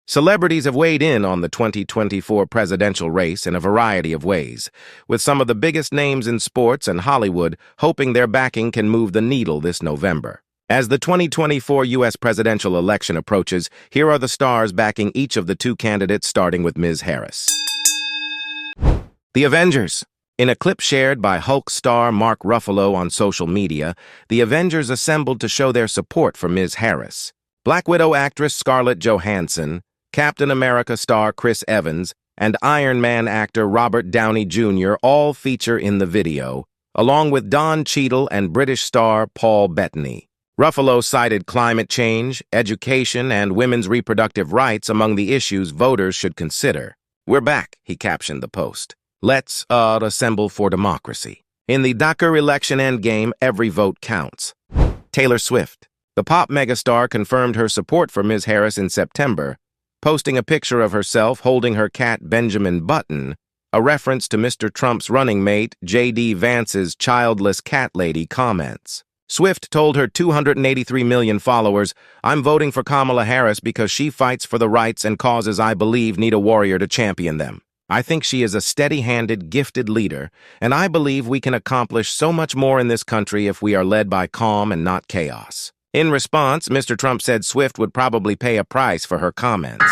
Celebrities have weighed in on the 2024 presidential race in a variety of ways, with some of the biggest names in sports and Hollywood hoping their backing can move the needle this November. As the 2024 U.S. presidential election approaches, here are the stars backing each of the two candidates, starting with Ms. Harris. The Avengers. In a clip shared by Hulk star Mark Ruffalo on social media, the Avengers assembled to show their support for Ms. Harris. Black Widow actress Scarlett Johansson, Captain America star Chris Evans, and Iron Man actor Robert Downey Jr. all feature in the video, along with Don Cheadle and British star Paul Bettany. Ruffalo cited climate change, education, and women's reproductive rights among the issues voters should consider. "We're back," he captioned the post. "Let's assemble for democracy. In the Dakar election endgame, every vote counts." Taylor Swift. The pop megastar confirmed her support for Ms. Harris in September, posting a picture of herself holding her cat Benjamin Button, a reference to Mr. Trump's running mate J.D. Vance's childless cat lady comments. Swift told her 283 million followers, "I'm voting for Kamala Harris because she fights for the rights and causes I believe need a warrior to champion them. I think she is a steady-handed, gifted leader, and I believe we can accomplish so much more in this country if we are led by calm and not chaos." In response, Mr. Trump said Swift would probably pay a price for her comments.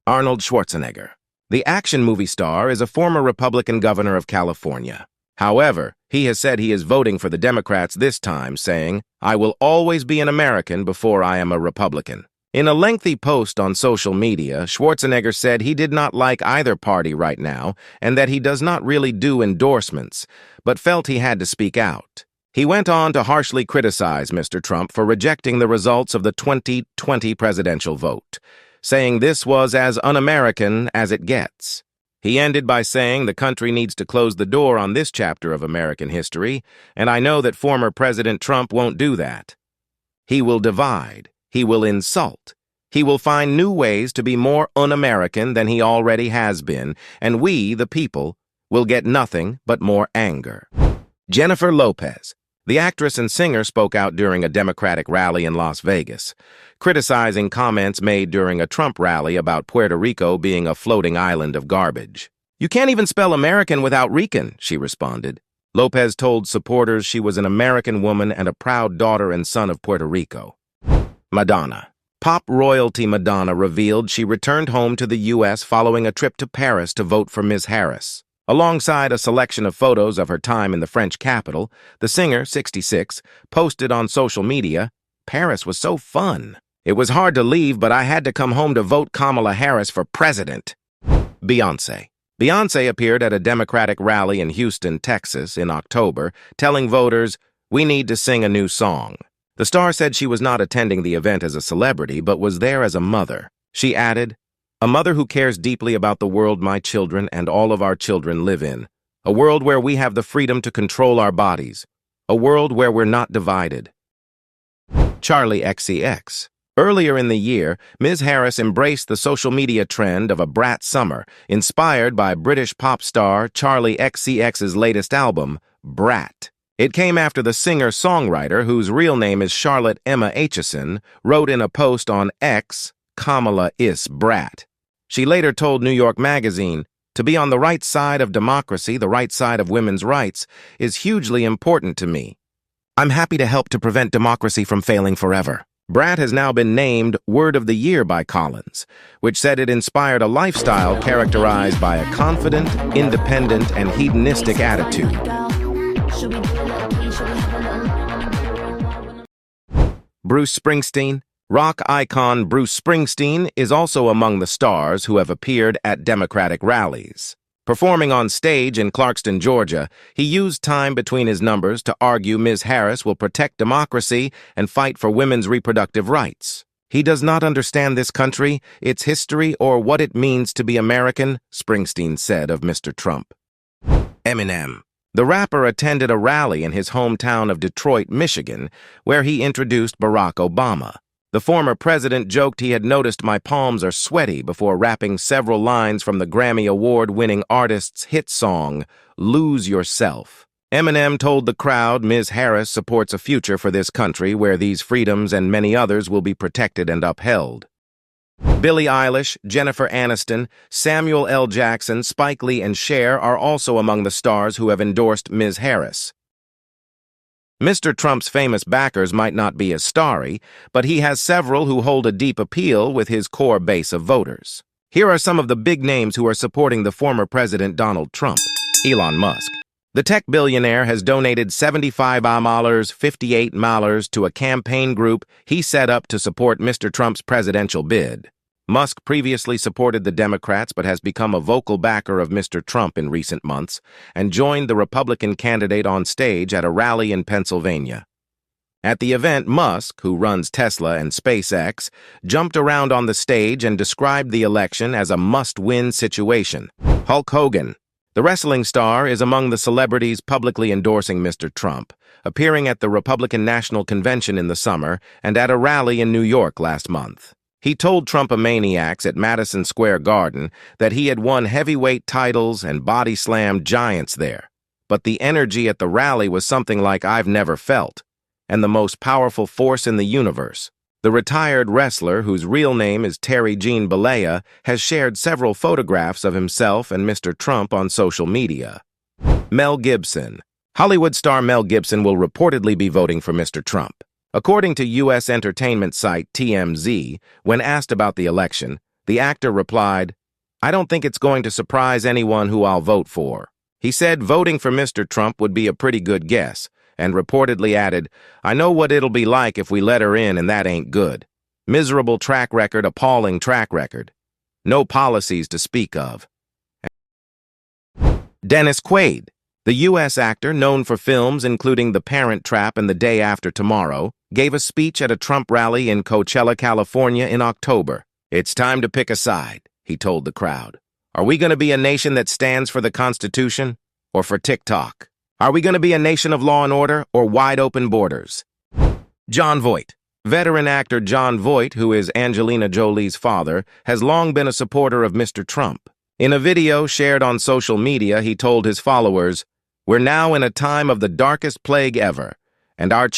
Arnold Schwarzenegger. The action movie star is a former Republican governor of California. However, he has said he is voting for the Democrats this time, saying, "I will always be an American before I am a Republican." In a lengthy post on social media, Schwarzenegger said he did not like either party right now and that he does not really do endorsements, but felt he had to speak out. He went on to harshly criticize Mr. Trump for rejecting the results of the 2020 presidential vote, saying this was as un-American as it gets. He ended by saying the country needs to close the door on this chapter of American history, and I know that former President Trump won't do that. He will divide. He will insult. He will find new ways to be more un-American than he already has been, and we, the people, will get nothing but more anger. Jennifer Lopez. The actress and singer spoke out during a Democratic rally in Las Vegas, criticizing comments made during a Trump rally about Puerto Rico being a floating island of garbage. "You can't even spell American without Rican," she responded. Lopez told supporters she was an American woman and a proud daughter and son of Puerto Rico. Madonna. Pop royalty Madonna revealed she returned home to the U.S. following a trip to Paris to vote for Ms. Harris. Alongside a selection of photos of her time in the French capital, the singer, 66, posted on social media, "Paris was so fun. It was hard to leave, but I had to come home to vote Kamala Harris for president." Beyoncé. Beyoncé appeared at a Democratic rally in Houston, Texas, in October, telling voters, "We need to sing a new song." The star said she was not attending the event as a celebrity, but was there as a mother. She added, "A mother who cares deeply about the world my children and all of our children live in. A world where we have the freedom to control our bodies. A world where we're not divided." Charli XCX. Earlier in the year, Ms. Harris embraced the social media trend of a brat summer, inspired by British pop star Charli XCX's latest album, Brat. It came after the singer-songwriter, whose real name is Charlotte Emma Aitchison, wrote in a post on X, "Kamala is brat." She later told New York Magazine, "To be on the right side of democracy, the right side of women's rights, is hugely important to me. I'm happy to help to prevent democracy from failing forever." Brat has now been named Word of the Year by Collins, which said it inspired a lifestyle characterized by a confident, independent, and hedonistic attitude. Bruce Springsteen. Rock icon Bruce Springsteen is also among the stars who have appeared at Democratic rallies. Performing on stage in Clarkston, Georgia, he used time between his numbers to argue Ms. Harris will protect democracy and fight for women's reproductive rights. "He does not understand this country, its history, or what it means to be American," Springsteen said of Mr. Trump. Eminem. The rapper attended a rally in his hometown of Detroit, Michigan, where he introduced Barack Obama. The former president joked he had noticed my palms are sweaty before rapping several lines from the Grammy Award-winning artist's hit song, Lose Yourself. Eminem told the crowd Ms. Harris supports a future for this country where these freedoms and many others will be protected and upheld. Billie Eilish, Jennifer Aniston, Samuel L. Jackson, Spike Lee, and Cher are also among the stars who have endorsed Ms. Harris. Mr. Trump's famous backers might not be as starry, but he has several who hold a deep appeal with his core base of voters. Here are some of the big names who are supporting the former President Donald Trump. Elon Musk. The tech billionaire has donated $75 58 to a campaign group he set up to support Mr. Trump's presidential bid. Musk previously supported the Democrats but has become a vocal backer of Mr. Trump in recent months and joined the Republican candidate on stage at a rally in Pennsylvania. At the event, Musk, who runs Tesla and SpaceX, jumped around on the stage and described the election as a must-win situation. Hulk Hogan. The wrestling star is among the celebrities publicly endorsing Mr. Trump, appearing at the Republican National Convention in the summer and at a rally in New York last month. He told Trumpomaniacs at Madison Square Garden that he had won heavyweight titles and body-slammed giants there. But the energy at the rally was something like I've never felt, and the most powerful force in the universe. The retired wrestler, whose real name is Terry Jean Bollea, has shared several photographs of himself and Mr. Trump on social media. Mel Gibson. Hollywood star Mel Gibson will reportedly be voting for Mr. Trump. According to U.S. entertainment site TMZ, when asked about the election, the actor replied, "I don't think it's going to surprise anyone who I'll vote for." He said voting for Mr. Trump would be a pretty good guess, and reportedly added, "I know what it'll be like if we let her in and that ain't good. Miserable track record, appalling track record. No policies to speak of." Dennis Quaid. The U.S. actor, known for films including The Parent Trap and The Day After Tomorrow, gave a speech at a Trump rally in Coachella, California in October. "It's time to pick a side," he told the crowd. "Are we going to be a nation that stands for the Constitution or for TikTok? Are we going to be a nation of law and order or wide-open borders?" Jon Voight. Veteran actor Jon Voight, who is Angelina Jolie's father, has long been a supporter of Mr. Trump. In a video shared on social media, he told his followers, "We're now in a time of the darkest plague ever, and our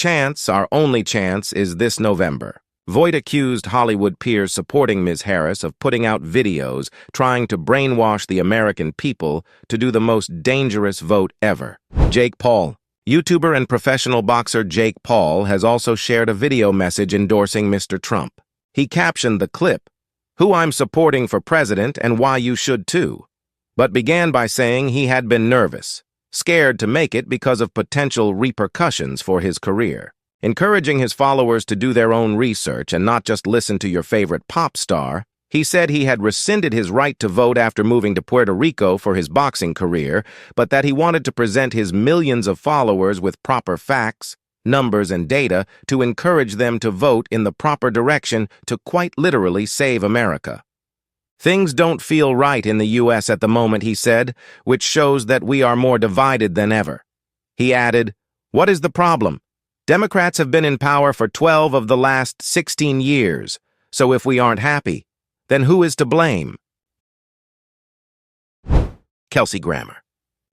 only chance, is this November." Voight accused Hollywood peers supporting Ms. Harris of putting out videos trying to brainwash the American people to do the most dangerous vote ever. Jake Paul. YouTuber and professional boxer Jake Paul has also shared a video message endorsing Mr. Trump. He captioned the clip, "Who I'm supporting for president and why you should too," but began by saying he had been nervous, scared to make it because of potential repercussions for his career. Encouraging his followers to do their own research and not just listen to your favorite pop star, he said he had rescinded his right to vote after moving to Puerto Rico for his boxing career, but that he wanted to present his millions of followers with proper facts, numbers, and data to encourage them to vote in the proper direction to quite literally save America. "Things don't feel right in the U.S. at the moment," he said, "which shows that we are more divided than ever." He added, "What is the problem? Democrats have been in power for 12 of the last 16 years, so if we aren't happy, then who is to blame?" Kelsey Grammer.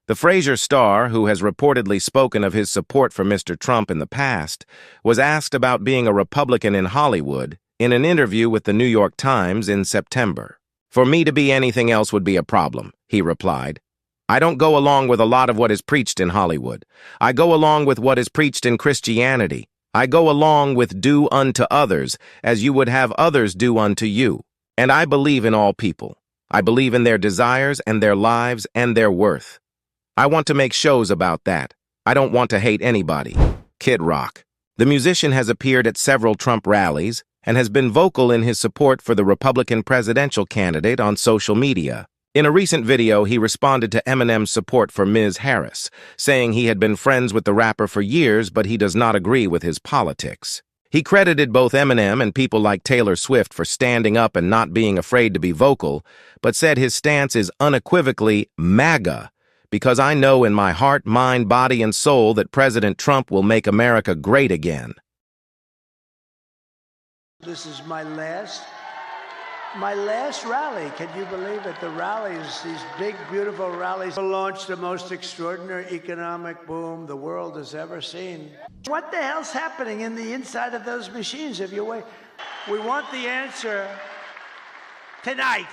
The Frasier star, who has reportedly spoken of his support for Mr. Trump in the past, was asked about being a Republican in Hollywood in an interview with the New York Times in September. "For me to be anything else would be a problem," he replied. "I don't go along with a lot of what is preached in Hollywood. I go along with what is preached in Christianity. I go along with do unto others as you would have others do unto you. And I believe in all people. I believe in their desires and their lives and their worth. I want to make shows about that. I don't want to hate anybody." Kid Rock. The musician has appeared at several Trump rallies and has been vocal in his support for the Republican presidential candidate on social media. In a recent video, he responded to Eminem's support for Ms. Harris, saying he had been friends with the rapper for years, but he does not agree with his politics. He credited both Eminem and people like Taylor Swift for standing up and not being afraid to be vocal, but said his stance is unequivocally MAGA, because I know in my heart, mind, body, and soul that President Trump will make America great again. This is my last rally. Can you believe it? The rallies, these big, beautiful rallies, launched the most extraordinary economic boom the world has ever seen. What the hell's happening in the inside of those machines? We want the answer. tonight.